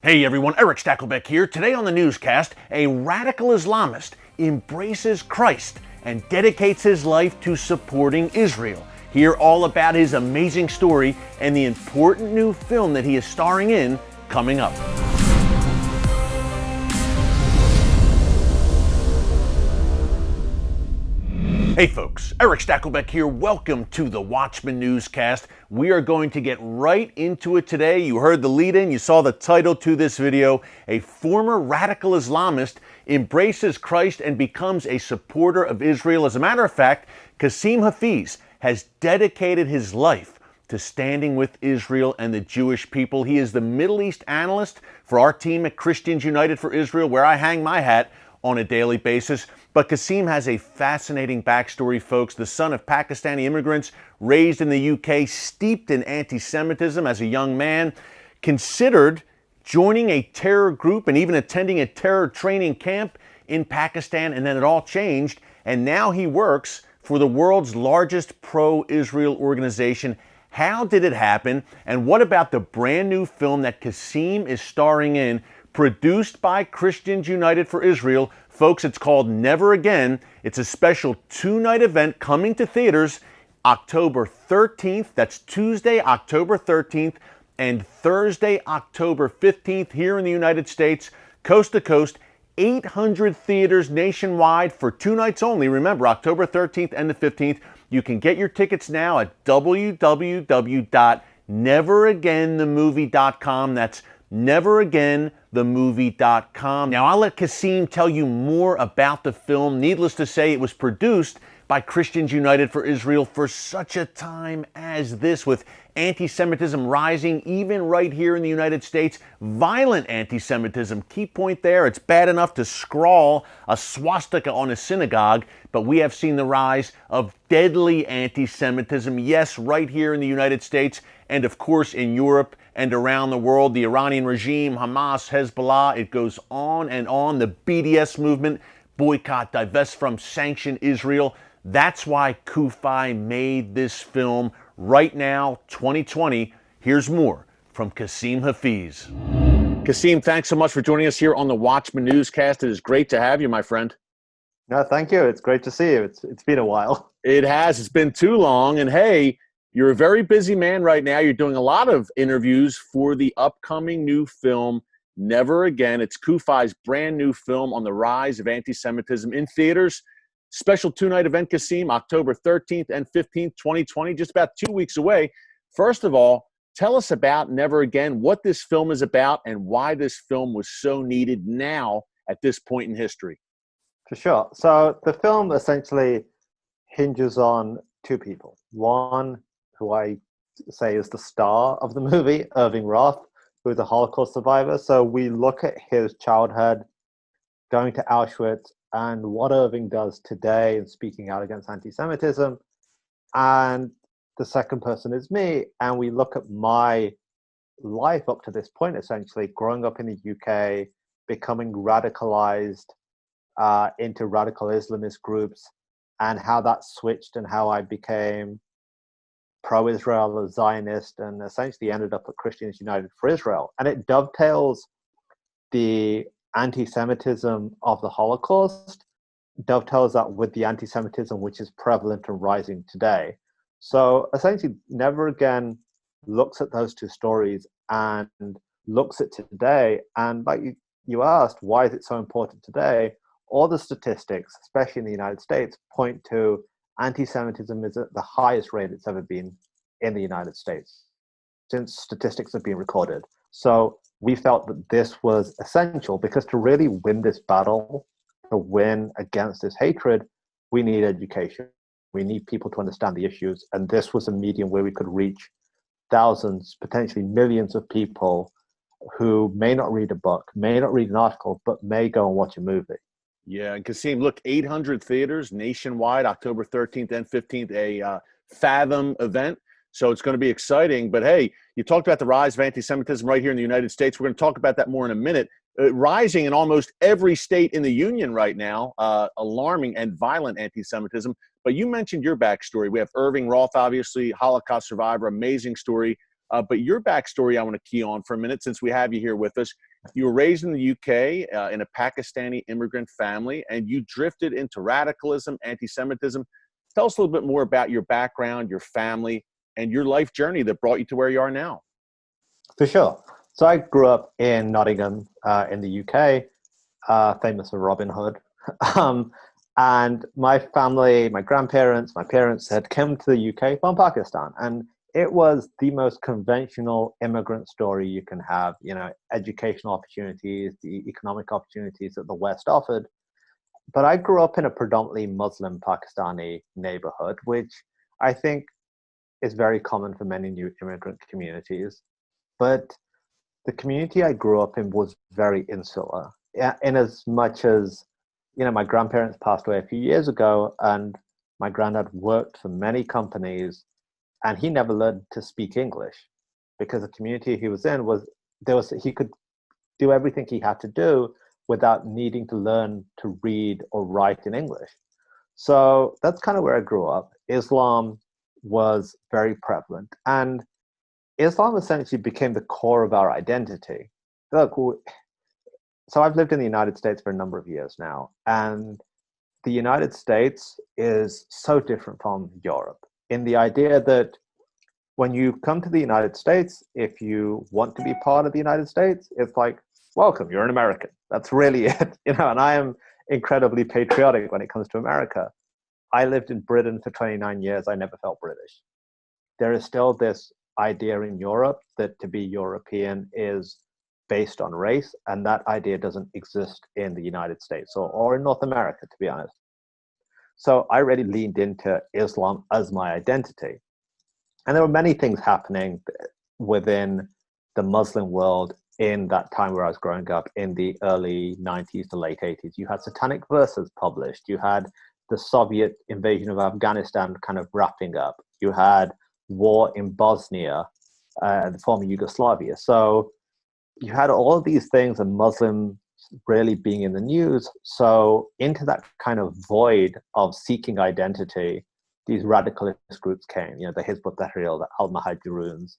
Hey everyone, Erick Stakelbeck here. Today on the newscast, a radical Islamist embraces Christ and dedicates his life to supporting Israel. Hear all about his amazing story and the important new film that he is starring in coming up. Hey folks, Erick Stakelbeck here. Welcome to the Watchman Newscast. We are going to get right into it today. You heard the lead-in, you saw the title to this video. A former radical Islamist embraces Christ and becomes a supporter of Israel. As a matter of fact, Kasim Hafeez has dedicated his life to standing with Israel and the Jewish people. He is the Middle East analyst for our team at Christians United for Israel, where I hang my hat on a daily basis. But Kasim has a fascinating backstory, folks. The son of Pakistani immigrants, raised in the UK, steeped in anti-Semitism as a young man, considered joining a terror group and even attending a terror training camp in Pakistan, and then it all changed, and now he works for the world's largest pro-Israel organization. How did it happen? And what about the brand new film that Kasim is starring in, produced by Christians United for Israel? Folks, it's called Never Again. It's a special two-night event coming to theaters October 13th. That's Tuesday, October 13th, and Thursday, October 15th here in the United States, coast to coast, 800 theaters nationwide for 2 nights only. Remember, October 13th and the 15th. You can get your tickets now at www.neveragainthemovie.com. That's neveragainthemovie.com. Now, I'll let Kasim tell you more about the film. Needless to say, it was produced by Christians United for Israel for such a time as this, with anti-Semitism rising even right here in the United States. Violent anti-Semitism. Key point there, it's bad enough to scrawl a swastika on a synagogue, but we have seen the rise of deadly anti-Semitism, yes, right here in the United States, and of course in Europe and around the world. The Iranian regime, Hamas, Hezbollah, it goes on and on. The BDS movement, boycott, divest from, sanction Israel. That's why QAEDA made this film. Right now, 2020, here's more from Kasim Hafeez. Kasim, thanks so much for joining us here on the Watchman Newscast. It is great to have you, my friend. No, thank you. It's great to see you. It's been a while. It has. It's been too long. And hey, you're a very busy man right now. You're doing a lot of interviews for the upcoming new film, Never Again. It's QAEDA's brand new film on the rise of anti-Semitism in theaters. Special two-night event, Kasim, October 13th and 15th, 2020, just about 2 weeks away. First of all, tell us about Never Again, what this film is about, and why this film was so needed now at this point in history. For sure. So the film essentially hinges on two people. One, who I say is the star of the movie, Avi Roths, who is a Holocaust survivor. So we look at his childhood, going to Auschwitz, and what Irving does today in speaking out against anti-Semitism. And the second person is me, and we look at my life up to this point, essentially, growing up in the UK, becoming radicalized into radical Islamist groups, and how that switched and how I became pro-Israel, a Zionist, and essentially ended up at Christians United for Israel. And it dovetails the anti-Semitism of the Holocaust, dovetails that with the anti-Semitism which is prevalent and rising today. So essentially, Never Again looks at those two stories and looks at today. And like you asked, why is it so important today? All the statistics, especially in the United States, point to anti-Semitism is at the highest rate it's ever been in the United States since statistics have been recorded. So we felt that this was essential, because to really win this battle, to win against this hatred, we need education. We need people to understand the issues. And this was a medium where we could reach thousands, potentially millions of people who may not read a book, may not read an article, but may go and watch a movie. Yeah, and Kasim, look, 800 theaters nationwide, October 13th and 15th, a Fathom event. So it's going to be exciting. But hey, you talked about the rise of anti-Semitism right here in the United States. We're going to talk about that more in a minute. Rising in almost every state in the union right now, alarming and violent anti-Semitism. But you mentioned your backstory. We have Irving Roth, obviously, Holocaust survivor, amazing story. But your backstory I want to key on for a minute, since we have you here with us. You were raised in the UK in a Pakistani immigrant family, and you drifted into radicalism, anti-Semitism. Tell us a little bit more about your background, your family, and your life journey that brought you to where you are now. For sure. So I grew up in Nottingham in the UK, famous for Robin Hood. And my family, my grandparents, my parents had come to the UK from Pakistan. And it was the most conventional immigrant story you can have, you know, educational opportunities, the economic opportunities that the West offered. But I grew up in a predominantly Muslim Pakistani neighborhood, which I think is very common for many new immigrant communities. But the community I grew up in was very insular, in as much as, you know, my grandparents passed away a few years ago, and my granddad worked for many companies, and he never learned to speak English because the community he was in he could do everything he had to do without needing to learn to read or write in English. So that's kind of where I grew up. Islam was very prevalent, and Islam essentially became the core of our identity. Look, so I've lived in the United States for a number of years now, and the United States is so different from Europe in the idea that when you come to the United States, if you want to be part of the United States, it's like, welcome, you're an American. That's really it, you know, and I am incredibly patriotic when it comes to America. I lived in Britain for 29 years. I never felt British. There is still this idea in Europe that to be European is based on race, and that idea doesn't exist in the United States or in North America, to be honest. So I really leaned into Islam as my identity. And there were many things happening within the Muslim world in that time where I was growing up in the early 90s to late 80s. You had Satanic Verses published. You had the Soviet invasion of Afghanistan kind of wrapping up. You had war in Bosnia, the former Yugoslavia. So you had all of these things and Muslims really being in the news. So into that kind of void of seeking identity, these radicalist groups came, you know, the Hizb ut-Tahrir, the Al-Muhajiruns,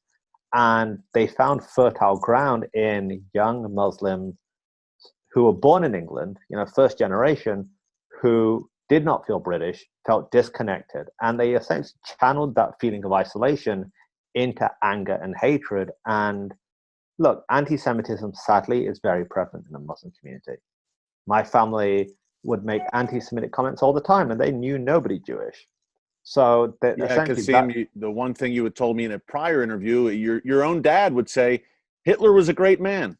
and they found fertile ground in young Muslims who were born in England, you know, first generation, who did not feel British, felt disconnected, and they essentially channeled that feeling of isolation into anger and hatred. And look, anti-Semitism, sadly, is very prevalent in the Muslim community. My family would make anti-Semitic comments all the time, and they knew nobody Jewish. So Yeah, because the one thing you had told me in a prior interview, your own dad would say Hitler was a great man.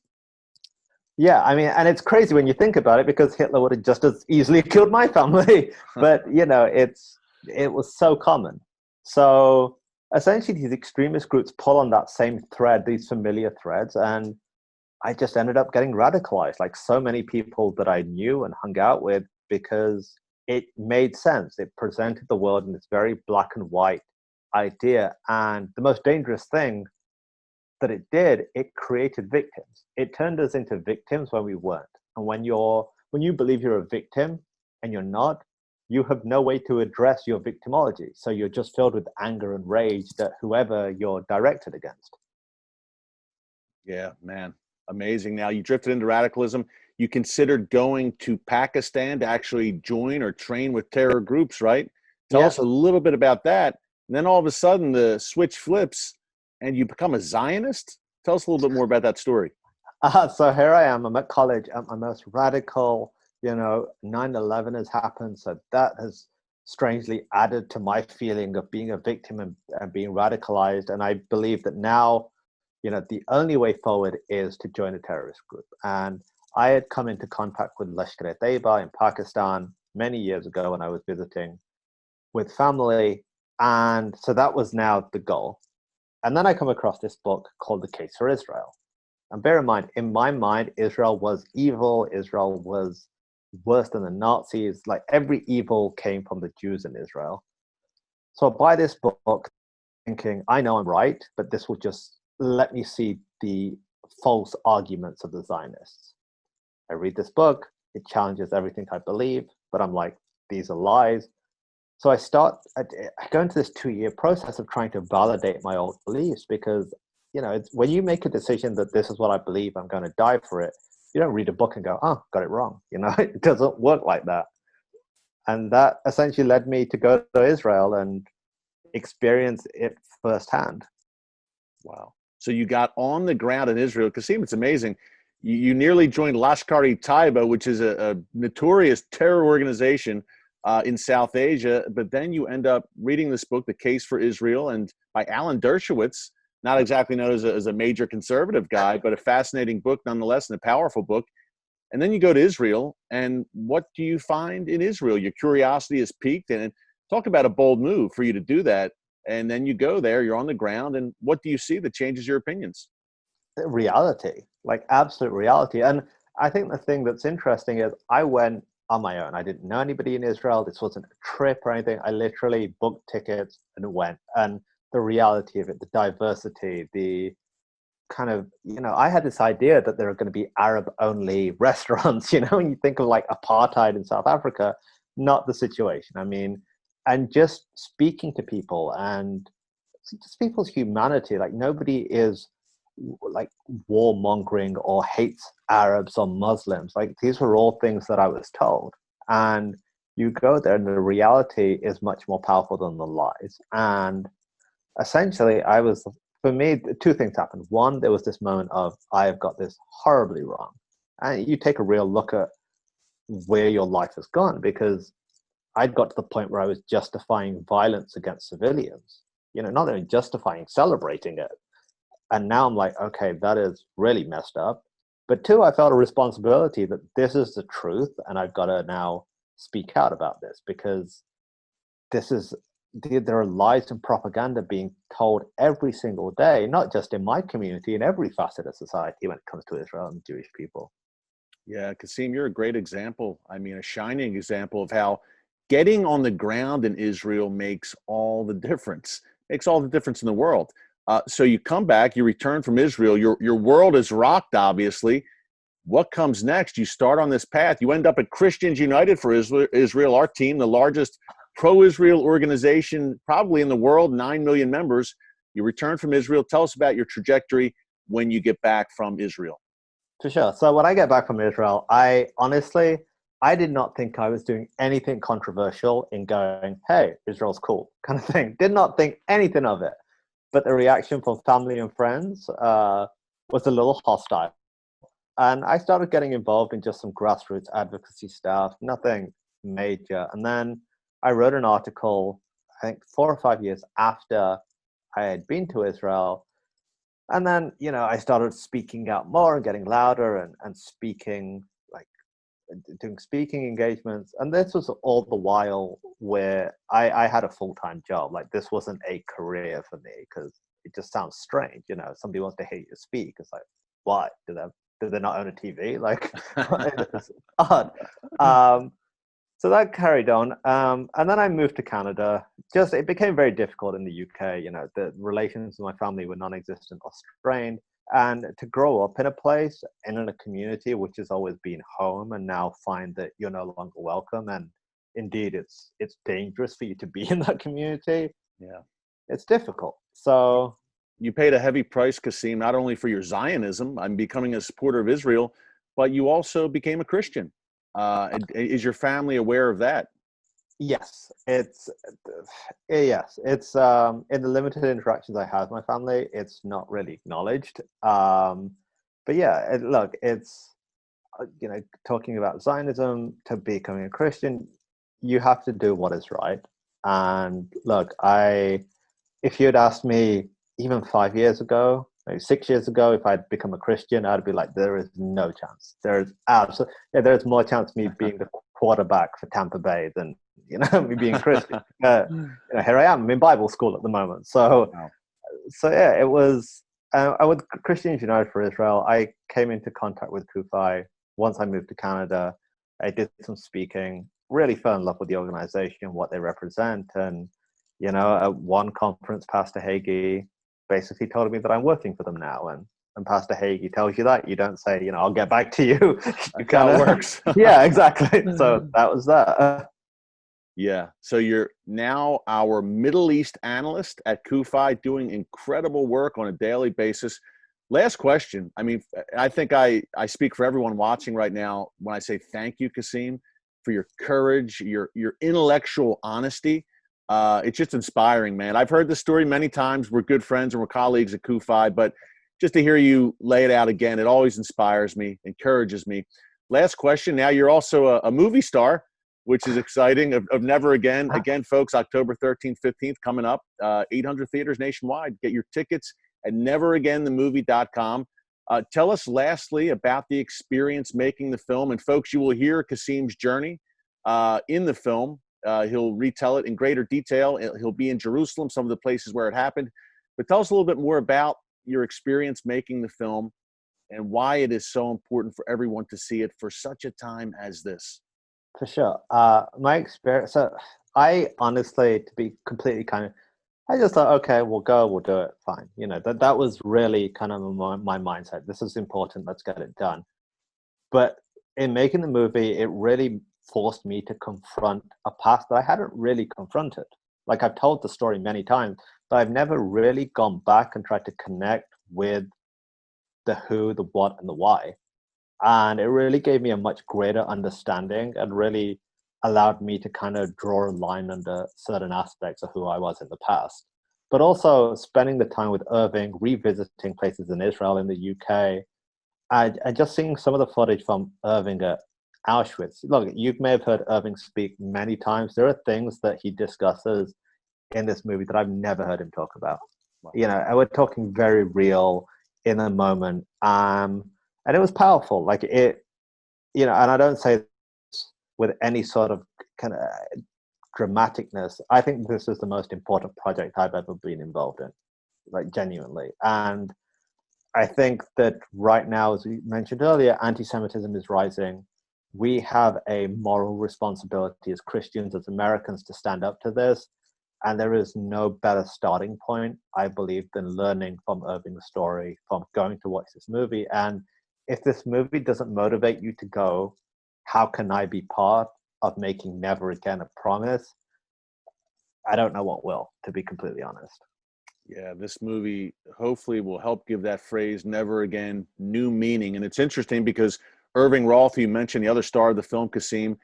Yeah, I mean, and it's crazy when you think about it, because Hitler would have just as easily killed my family. But, you know, it was so common. So essentially these extremist groups pull on that same thread, these familiar threads, and I just ended up getting radicalized, like so many people that I knew and hung out with, because it made sense. It presented the world in this very black and white idea. And the most dangerous thing that it did, it created victims. It turned us into victims when we weren't. And when you believe you're a victim and you're not, you have no way to address your victimology. So you're just filled with anger and rage that whoever you're directed against. Yeah, man. Amazing. Now, you drifted into radicalism. You considered going to Pakistan to actually join or train with terror groups, right? Tell us a little bit about that. And then all of a sudden the switch flips and you become a Zionist? Tell us a little bit more about that story. So here I am. I'm at college at my most radical, you know, 9/11 has happened. So that has strangely added to my feeling of being a victim and being radicalized. And I believe that now, you know, the only way forward is to join a terrorist group. And I had come into contact with Lashkar-e-Taiba in Pakistan many years ago when I was visiting with family. And so that was now the goal. And then I come across this book called The Case for Israel. And bear in mind, in my mind, Israel was evil. Israel was worse than the Nazis. Like every evil came from the Jews in Israel. So I buy this book thinking, I know I'm right, but this will just let me see the false arguments of the Zionists. I read this book. It challenges everything I believe, but I'm like, these are lies. So I go into this 2-year process of trying to validate my old beliefs, because you know, it's, when you make a decision that this is what I believe, I'm going to die for it, you don't read a book and go, oh, got it wrong. You know, it doesn't work like that. And that essentially led me to go to Israel and experience it firsthand. Wow. So you got on the ground in Israel. Kasim, it's amazing. You nearly joined Lashkar-e-Taiba, which is a notorious terror organization in South Asia. But then you end up reading this book, The Case for Israel, and by Alan Dershowitz, not exactly known as a major conservative guy, but a fascinating book nonetheless, and a powerful book. And then you go to Israel, and what do you find in Israel? Your curiosity is piqued, and talk about a bold move for you to do that. And then you go there, you're on the ground, and what do you see that changes your opinions? Reality, like absolute reality. And I think the thing that's interesting is I went on my own. I didn't know anybody in Israel. This wasn't a trip or anything. I literally booked tickets and went. And the reality of it, the diversity, the kind of, you know, I had this idea that there are going to be Arab only restaurants, you know, when you think of like apartheid in South Africa, not the situation. I mean, and just speaking to people and just people's humanity, like nobody is like warmongering or hates Arabs or Muslims. Like these were all things that I was told. And you go there and the reality is much more powerful than the lies. And essentially for me, two things happened. One, there was this moment of, I have got this horribly wrong. And you take a real look at where your life has gone, because I'd got to the point where I was justifying violence against civilians, you know, not only justifying, celebrating it. And now I'm like, okay, that is really messed up. But two, I felt a responsibility that this is the truth, and I've got to now speak out about this, because there are lies and propaganda being told every single day, not just in my community, in every facet of society when it comes to Israel and Jewish people. Yeah, Kasim, you're a great example. I mean, a shining example of how getting on the ground in Israel makes all the difference. Makes all the difference in the world. So you come back, you return from Israel, your world is rocked, obviously. What comes next? You start on this path. You end up at Christians United for Israel, our team, the largest pro-Israel organization probably in the world, 9 million members. You return from Israel. Tell us about your trajectory when you get back from Israel. For sure. So when I get back from Israel, I did not think I was doing anything controversial in going, hey, Israel's cool, kind of thing. Did not think anything of it. But the reaction from family and friends was a little hostile. And I started getting involved in just some grassroots advocacy stuff, nothing major. And then I wrote an article, I think 4 or 5 years after I had been to Israel. And then, you know, I started speaking out more and getting louder and speaking, like doing speaking engagements. And this was all the while where I had a full-time job. Like this wasn't a career for me, because it just sounds strange. You know, somebody wants to hear you speak. It's like, why? Do they not own a TV? Like, it's odd. So that carried on. And then I moved to Canada. It became very difficult in the UK. You know, the relations with my family were non-existent or strained. And to grow up in a place and in a community which has always been home, and now find that you're no longer welcome, and indeed it's dangerous for you to be in that community. Yeah, it's difficult. So you paid a heavy price, Kasim, not only for your Zionism, I'm becoming a supporter of Israel, but you also became a Christian. Is your family aware of that? Yes, it's in the limited interactions I have with my family, it's not really acknowledged. But yeah, look, it's you know, talking about Zionism to becoming a Christian, you have to do what is right. And look, if you'd asked me even 5 years ago, maybe 6 years ago, if I'd become a Christian, I'd be like, there is no chance. There's more chance of me being the quarterback for Tampa Bay than, you know, me being Christian. You know, here I am. I'm in Bible school at the moment. So, Wow. So yeah, it was. With Christians United for Israel, I came into contact with CUFI once I moved to Canada. I did some speaking. Really fell in love with the organization, what they represent, and you know, at one conference, Pastor Hagee basically told me that I'm working for them now, and Pastor Hagee tells you that. You don't say, you know, I'll get back to you. You kind of works. Yeah, exactly. So that was that. Yeah. So you're now our Middle East analyst at QFI, doing incredible work on a daily basis. Last question. I mean, I think I speak for everyone watching right now when I say thank you, Kasim, for your courage, your intellectual honesty. It's just inspiring, man. I've heard this story many times. We're good friends and we're colleagues at QFI, but just to hear you lay it out again, it always inspires me, encourages me. Last question. Now you're also a movie star, which is exciting, of Never Again. Again, folks, October 13th, 15th, coming up, 800 theaters nationwide. Get your tickets at neveragainthemovie.com. Tell us lastly about the experience making the film. And folks, you will hear Kasim's journey in the film. He'll retell it in greater detail. He'll be in Jerusalem, some of the places where it happened. But tell us a little bit more about your experience making the film and why it is so important for everyone to see it for such a time as this. For sure. My experience, so I honestly, to be completely I just thought, okay, we'll go, we'll do it, fine. That was really kind of my mindset. This is important, let's get it done. But in making the movie, it really forced me to confront a past that I hadn't really confronted. Like, I've told the story many times, but I've never really gone back and tried to connect with the who, the what, and the why. And it really gave me a much greater understanding and really allowed me to kind of draw a line under certain aspects of who I was in the past. But also spending the time with Irving, revisiting places in Israel, in the UK, and just seeing some of the footage from Irving at Auschwitz. Look, you may have heard Irving speak many times. There are things that he discusses in this movie that I've never heard him talk about. Wow. And we're talking very real in the moment. And it was powerful. Like it, and I don't say this with any sort of kind of dramaticness. I think this is the most important project I've ever been involved in, like genuinely. And I think that right now, as we mentioned earlier, anti-Semitism is rising. We have a moral responsibility as Christians, as Americans, to stand up to this. And there is no better starting point, I believe, than learning from Irving's story, from going to watch this movie. And if this movie doesn't motivate you to go, how can I be part of making Never Again a promise? I don't know what will, to be completely honest. Yeah, this movie hopefully will help give that phrase "never again" new meaning. And it's interesting because Irving Roth, who you mentioned, the other star of the film, Kasim,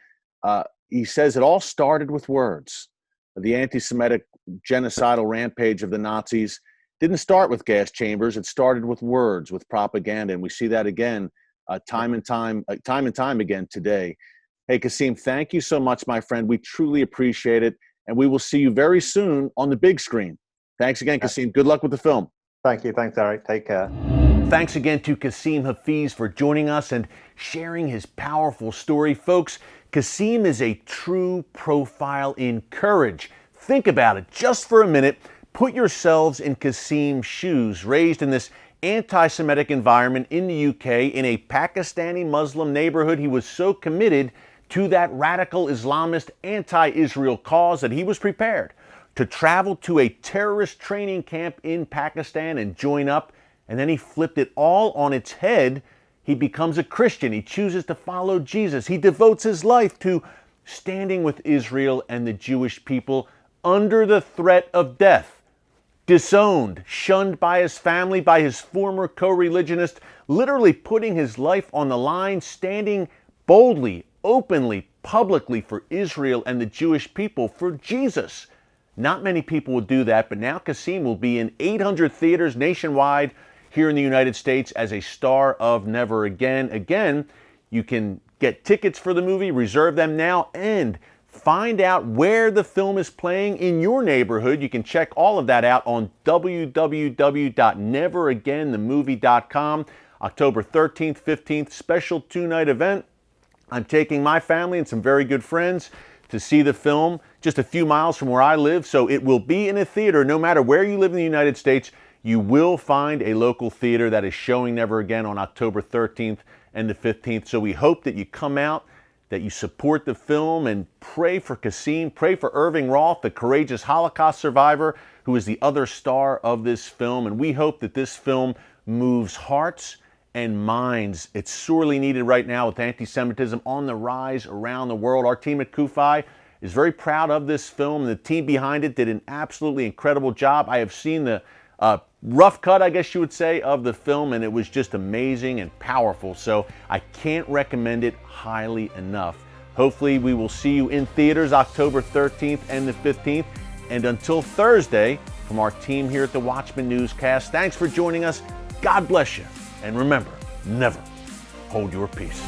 he says it all started with words. The anti-Semitic genocidal rampage of the Nazis didn't start with gas chambers. It started with words, with propaganda, and we see that again, time and time again today. Hey, Kasim, thank you so much, my friend. We truly appreciate it, and we will see you very soon on the big screen. Thanks again, Kasim. Good luck with the film. Thank you. Thanks, Eric. Take care. Thanks again to Kasim Hafeez for joining us and sharing his powerful story. Folks, Kasim is a true profile in courage. Think about it just for a minute. Put yourselves in Kasim's shoes, raised in this anti-Semitic environment in the UK, in a Pakistani Muslim neighborhood. He was so committed to that radical Islamist anti-Israel cause that he was prepared to travel to a terrorist training camp in Pakistan and join up. And then he flipped it all on its head. He becomes a Christian. He chooses to follow Jesus. He devotes his life to standing with Israel and the Jewish people under the threat of death. Disowned, shunned by his family, by his former co-religionist, literally putting his life on the line, standing boldly, openly, publicly for Israel and the Jewish people, for Jesus. Not many people will do that, but now Kasim will be in 800 theaters nationwide here in the United States as a star of Never Again. Again, you can get tickets for the movie, reserve them now, and find out where the film is playing in your neighborhood. You can check all of that out on www.neveragainthemovie.com. October 13th, 15th, special two-night event. I'm taking my family and some very good friends to see the film just a few miles from where I live. So it will be in a theater. No matter where you live in the United States, you will find a local theater that is showing Never Again on October 13th and the 15th. So we hope that you come out, that you support the film, and pray for Kasim, pray for Irving Roth, the courageous Holocaust survivor who is the other star of this film. And we hope that this film moves hearts and minds. It's sorely needed right now with anti-Semitism on the rise around the world. Our team at QFI is very proud of this film. The team behind it did an absolutely incredible job. I have seen the rough cut, I guess you would say, of the film, and it was just amazing and powerful. So I can't recommend it highly enough. Hopefully we will see you in theaters October 13th and the 15th. And until Thursday, from our team here at the Watchman Newscast, thanks for joining us. God bless you. And remember, never hold your peace.